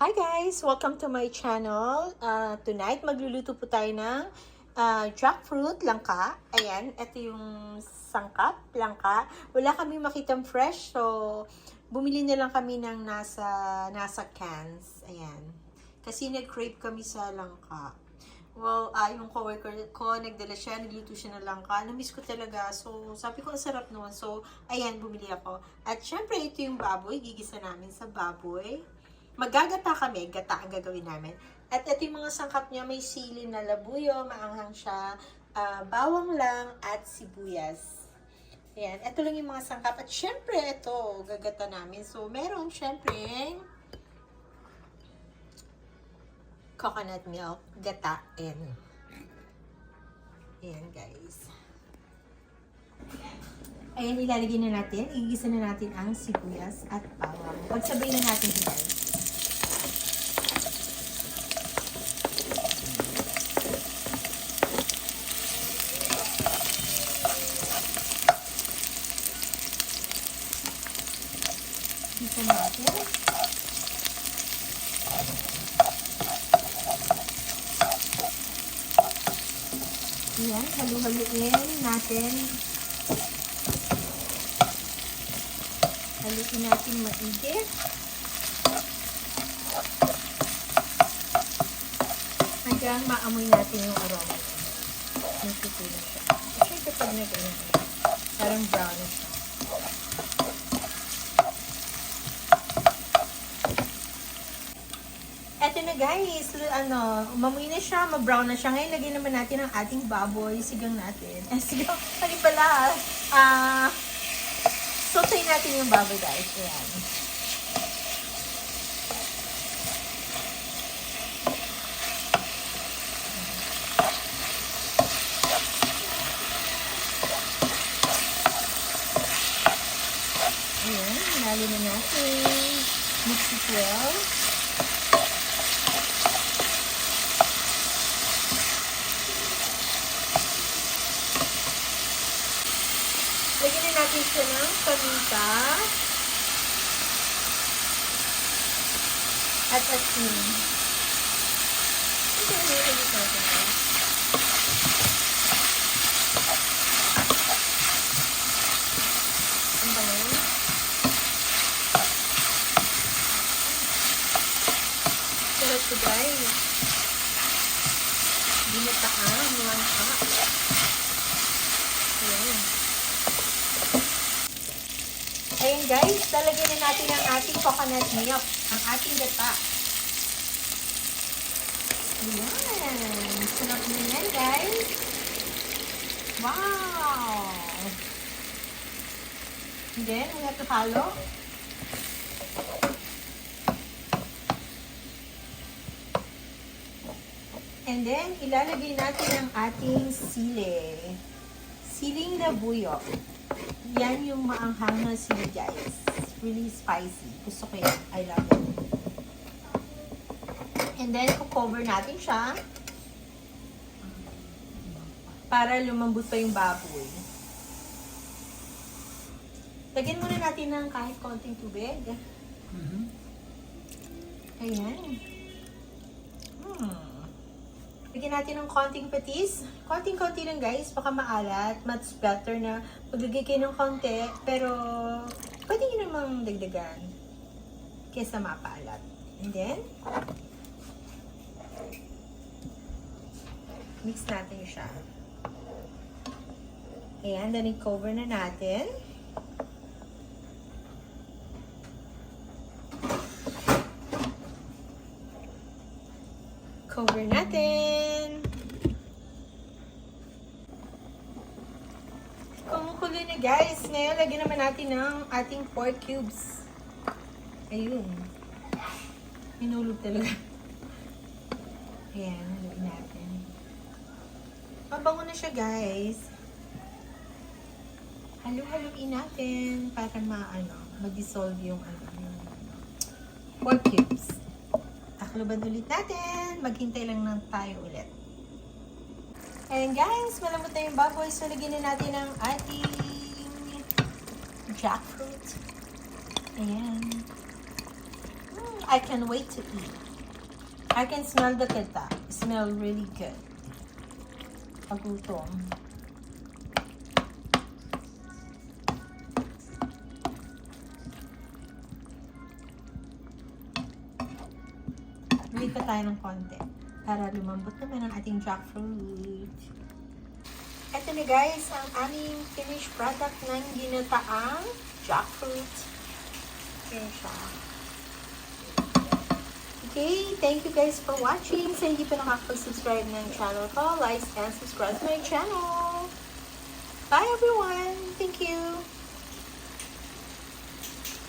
Hi guys! Welcome to my channel. Tonight, magluluto po tayo ng jackfruit langka. Ayan, ito yung sangkap langka. Wala kami makitang fresh, so bumili na lang kami ng nasa cans. Ayan. Kasi nag-crave kami sa langka. Well, yung coworker ko, nagdala siya, nagluto siya ng langka. Namiss ko talaga. So, sabi ko, ang sarap noon. So, ayan, bumili ako. At syempre, ito yung baboy. Gigisa namin sa baboy. Magagata kami, gata ang gagawin namin. At ito yung mga sangkap niya, may sili na labuyo, maanghang siya, bawang lang, at sibuyas. Ayan, ito lang yung mga sangkap. At syempre, ito, gagata namin. So, meron syempre, coconut milk, gata, and ayan guys. Ayan, ilalagay na natin, igigisa na natin ang sibuyas at bawang. Pagsabay na natin ito guys. Isa natin. Ayan, halu-haluin natin. Haluin natin maigi. Hanggang maamoy natin yung aroma. Nagtutulong siya. Kasi kapag parang brown na siya. Eto na guys, umamoy na siya, ma-brown na siya. Ngayon, lagyan naman natin ang ating baboy, sigang natin. Sigang, ano pala, sautay natin yung baboy guys. Ayan. Ayan, nalo na natin. Mix it well. Lagyan na natin siya ng paminta at asin. Ito yung nilagay natin. Ang bango. Sarap ito guys. Ginataang langka. Ayan. Ayan guys, lalagyan na natin ang ating coconut milk, ang ating gata. Ayan, sarap na yan guys. Wow! And then, we have to halo. And then, ilalagay natin ang ating sili. Siling labuyo. Yan yung maanghang na sili guys. Really spicy. Gusto ko yan. I love it. And then, cover natin siya. Para lumambot pa yung baboy. Lagyan muna natin ng kahit konting tubig. Ayan. Lagyan natin ng konting patis. Konting-konti lang guys, baka maalat. Much better na maglagay kayo ng konti. Pero, pwede nyo namang dagdagan. Kesa mapaalat. And then, mix natin siya. Ayan, then i-cover na natin. Cover natin. Kumukulo na guys. Ngayon, lagyan naman natin ng ating pork cubes. Ayun. Hinulog talaga. Ayan, lagyan natin. Mabango na siya guys. Halu-haluin natin para mag-dissolve yung pork cubes. Takloban ulit natin. Maghintay lang tayo ulit. Ayan guys, malambot na yung baboy. So, lagyan na natin ang ating jackfruit. Ayan. I can wait to eat. I can smell the gata. Smell really good. Pagutom. Wait pa tayo ng konti para lumambot naman ang ating jackfruit. Ito na guys, ang aming finished product ng ginataang jackfruit. Yan siya. Okay, thank you guys for watching. Sa hindi pa nakakapag-subscribe ng channel ko, like and subscribe to my channel. Bye everyone! Thank you!